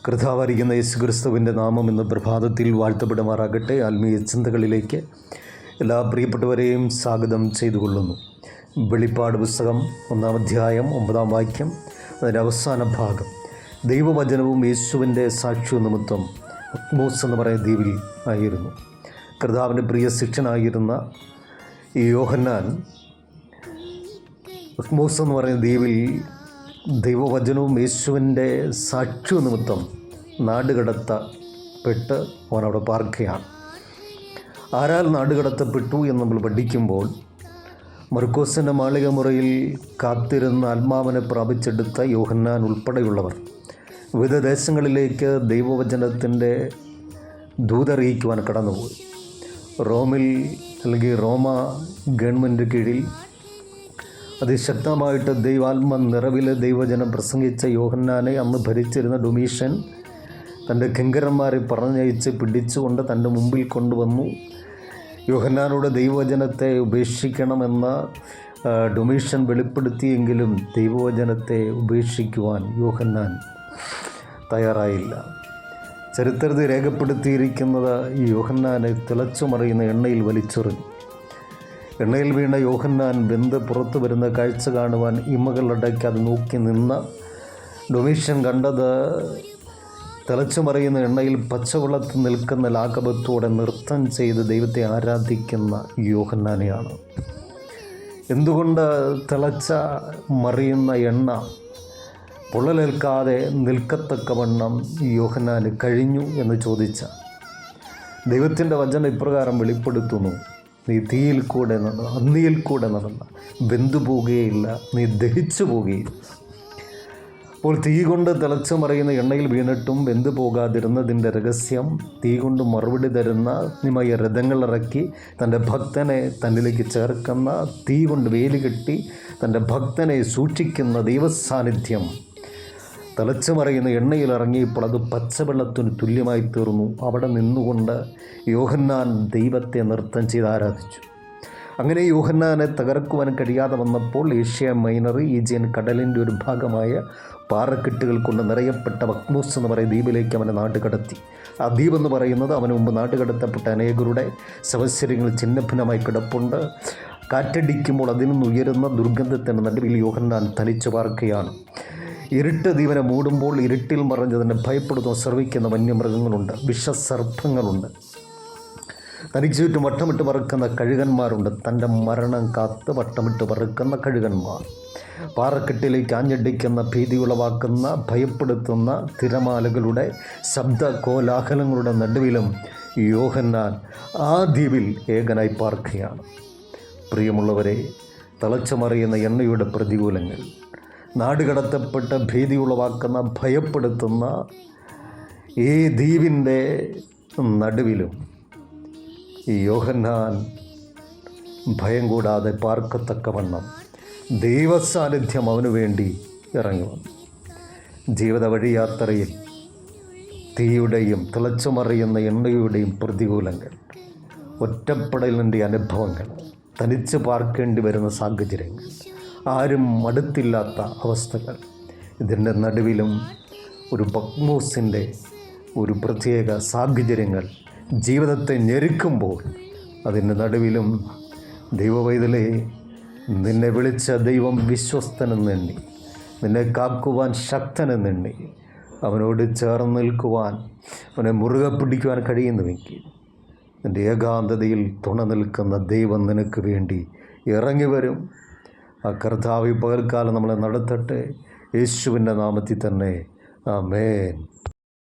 കർത്താവായിരിക്കുന്ന യേശുക്രിസ്തുവിൻ്റെ നാമം ഇന്ന് പ്രഭാതത്തിൽ വാഴ്ത്തപ്പെടുമാറാകട്ടെ. ആത്മീയ ചിന്തകളിലേക്ക് എല്ലാ പ്രിയപ്പെട്ടവരെയും സ്വാഗതം ചെയ്തുകൊള്ളുന്നു. വെളിപ്പാട് പുസ്തകം 1-ാം അധ്യായം 9-ാം വാക്യം, അതിൻ്റെ അവസാന ഭാഗം. ദൈവവചനവും യേശുവിൻ്റെ സാക്ഷ്യ നിമിത്തം പത്മോസ് എന്ന് പറയുന്ന ദ്വീപിൽ ആയിരുന്നു. കർത്താവിൻ്റെ പ്രിയ ശിഷ്യനായിരുന്ന ഈ യോഹന്നാൻ പത്മോസ് എന്ന് പറയുന്ന ദ്വീപിൽ ദൈവവചനവും യേശുവിൻ്റെ സാക്ഷ്യ നിമിത്തം നാടുകടത്തപ്പെട്ട് അവനവിടെ പാർക്കുകയാണ്. ആരാൽ നാടുകടത്തപ്പെട്ടു എന്ന് നമ്മൾ പഠിക്കുമ്പോൾ, മർക്കോസിൻ്റെ മാളിക മുറിയിൽ കാത്തിരുന്ന ആത്മാവിനെ പ്രാപിച്ചെടുത്ത യോഹന്നാൻ ഉൾപ്പെടെയുള്ളവർ വിവിധ ദേശങ്ങളിലേക്ക് ദൈവവചനത്തിൻ്റെ ദൂതറിയിക്കുവാൻ കടന്നുപോയി. റോമിൽ അല്ലെങ്കിൽ റോമ ഗവൺമെൻറ് കീഴിൽ അതിശക്തമായിട്ട് ദൈവാത്മ നിറവിൽ ദൈവജനം പ്രസംഗിച്ച യോഹന്നാനെ അന്ന് ഭരിച്ചിരുന്ന ഡൊമീഷ്യൻ തൻ്റെ കിങ്കരന്മാരെ പറഞ്ഞയച്ച് പിടിച്ചുകൊണ്ട് തൻ്റെ മുമ്പിൽ കൊണ്ടുവന്നു. യോഹന്നാനോട് ദൈവവചനത്തെ ഉപേക്ഷിക്കണമെന്ന ഡൊമീഷ്യൻ വെളിപ്പെടുത്തിയെങ്കിലും ദൈവവചനത്തെ ഉപേക്ഷിക്കുവാൻ യോഹന്നാൻ തയ്യാറായില്ല. ചരിത്രത്തിൽ രേഖപ്പെടുത്തിയിരിക്കുന്നത് ഈ യോഹന്നാനെ തിളച്ചുമറിയുന്ന എണ്ണയിൽ വലിച്ചെറിഞ്ഞു. എണ്ണയിൽ വീണ യോഹന്നാൻ വെന്ത് പുറത്തു വരുന്ന കാഴ്ച കാണുവാൻ ഇമകളടയ്ക്കാതെ നോക്കി നിന്ന ഡൊമീഷ്യൻ കണ്ടത് തിളച്ചുമറിയുന്ന എണ്ണയിൽ പച്ചവെള്ളത്തിൽ നിൽക്കുന്ന ലാഘവത്തോടെ നൃത്തം ചെയ്ത് ദൈവത്തെ ആരാധിക്കുന്ന യോഹന്നാനെയാണ്. എന്തുകൊണ്ട് തിളച്ച മറിയുന്ന എണ്ണ പൊള്ളലേൽക്കാതെ നിൽക്കത്തക്കവണ്ണം യോഹന്നാന് കഴിഞ്ഞു എന്ന് ചോദിച്ച ദൈവത്തിൻ്റെ വചനം ഇപ്രകാരം വെളിപ്പെടുത്തുന്നു: നീ തീയിൽ കൂടെ അഗ്നിയിൽ കൂടെ നടന്ന വെന്തു പോകുകയില്ല, നീ ദഹിച്ചു പോകുകയില്ല. അപ്പോൾ തീ കൊണ്ട് തിളച്ചു മറിയുന്ന എണ്ണയിൽ വീണിട്ടും വെന്തു പോകാതിരുന്നതിൻ്റെ രഹസ്യം, തീ കൊണ്ട് മറുപടി തരുന്ന നിമയ രഥങ്ങളിറക്കി തൻ്റെ ഭക്തനെ തന്നിലേക്ക് ചേർക്കുന്ന, തീ കൊണ്ട് വേലി കെട്ടി തൻ്റെ ഭക്തനെ സൂക്ഷിക്കുന്ന ദൈവസാന്നിധ്യം തിളച്ചു മറിയുന്ന എണ്ണയിൽ ഇറങ്ങിയപ്പോൾ അത് പച്ചവെള്ളത്തിന് തുല്യമായി തീർന്നു. അവിടെ നിന്നുകൊണ്ട് യോഹന്നാൻ ദൈവത്തെ നൃത്തം ചെയ്ത് ആരാധിച്ചു. അങ്ങനെ യോഹന്നാനെ തകർക്കുവാൻ കഴിയാതെ വന്നപ്പോൾ ഏഷ്യ മൈനർ, ഈജിയൻ കടലിൻ്റെ ഒരു ഭാഗമായ പാറക്കെട്ടുകൾ കൊണ്ട് നിറയപ്പെട്ട പത്മോസ് എന്ന് പറയുന്ന ദ്വീപിലേക്ക് അവനെ നാട്ടുകടത്തി. ആ ദ്വീപെന്ന് പറയുന്നത് അവന് മുമ്പ് നാട്ടുകടത്തപ്പെട്ട അനേകരുടെ ശവശരീരങ്ങൾ ചിഹ്നഭിന്നമായി കിടപ്പുണ്ട്. കാറ്റടിക്കുമ്പോൾ അതിൽ നിന്ന് ഉയരുന്ന ദുർഗന്ധത്തിൻ്റെ നടുവിൽ യോഹന്നാൻ തനിച്ചു പാർക്കുകയാണ്. ഇരുട്ട് ദ്വീപിനെ മൂടുമ്പോൾ ഇരുട്ടിൽ മറഞ്ഞതിനെ ഭയപ്പെടുത്തുന്ന ശ്രവിക്കുന്ന വന്യമൃഗങ്ങളുണ്ട്, വിഷസർപ്പങ്ങളുണ്ട്. തനിക്ക് ചുറ്റും വട്ടമിട്ട് പറക്കുന്ന കഴുകന്മാരുണ്ട്. തൻ്റെ മരണം കാത്ത് വട്ടമിട്ട് പറക്കുന്ന കഴുകന്മാർ. പാറക്കെട്ടിലേക്ക് ആഞ്ഞടിക്കുന്ന, ഭീതി ഉളവാക്കുന്ന, ഭയപ്പെടുത്തുന്ന തിരമാലകളുടെ ശബ്ദ കോലാഹലങ്ങളുടെ നടുവിലും യോഹന്നാൻ ആ ദ്വീപിൽ ഏകനായി പാർക്കുകയാണ്. പ്രിയമുള്ളവരെ, തിളച്ചുമറിയുന്ന എണ്ണയുടെ പ്രതികൂലങ്ങൾ, നാടുകടത്തപ്പെട്ട ഭീതി ഉളവാക്കുന്ന, ഭയപ്പെടുത്തുന്ന ഈ ദ്വീപിൻ്റെ നടുവിലും ഈ യോഹന്നാൻ ഭയം കൂടാതെ പാർക്കത്തക്കവണ്ണം ദൈവസാന്നിധ്യം അവനു വേണ്ടി ഇറങ്ങി വന്നു. ജീവിത വഴിയാത്രയിൽ തീയുടെയും തിളച്ചുമറിയുന്ന എണ്ണയുടെയും പ്രതികൂലങ്ങൾ, ഒറ്റപ്പെടലിൻ്റെ അനുഭവങ്ങൾ, തനിച്ച് പാർക്കേണ്ടി വരുന്ന സാഹചര്യങ്ങൾ, ആരും അടുത്തില്ലാത്ത അവസ്ഥകൾ, ഇതിൻ്റെ നടുവിലും ഒരു പത്മോസിൻ്റെ ഒരു പ്രത്യേക സാഹചര്യങ്ങൾ ജീവിതത്തെ ഞെരുക്കുമ്പോൾ, അതിൻ്റെ നടുവിലും ദൈവവൈതലേ, നിന്നെ വിളിച്ച ദൈവം വിശ്വസ്തനെന്നെണ്ണി, നിന്നെ കാക്കുവാൻ ശക്തനെന്നെണ്ണി, അവനോട് ചേർന്ന് നിൽക്കുവാൻ, അവനെ മുറുകെ പിടിക്കുവാൻ കഴിയുന്നുവെങ്കിൽ നിൻ്റെ ഏകാന്തതയിൽ തുണ നിൽക്കുന്ന ദൈവം നിനക്ക് വേണ്ടി ഇറങ്ങി വരും. ആ കർത്താവ് പകൽക്കാലം നമ്മളെ നടത്തട്ടെ. യേശുവിൻ്റെ നാമത്തിൽ തന്നെ. ആമേൻ.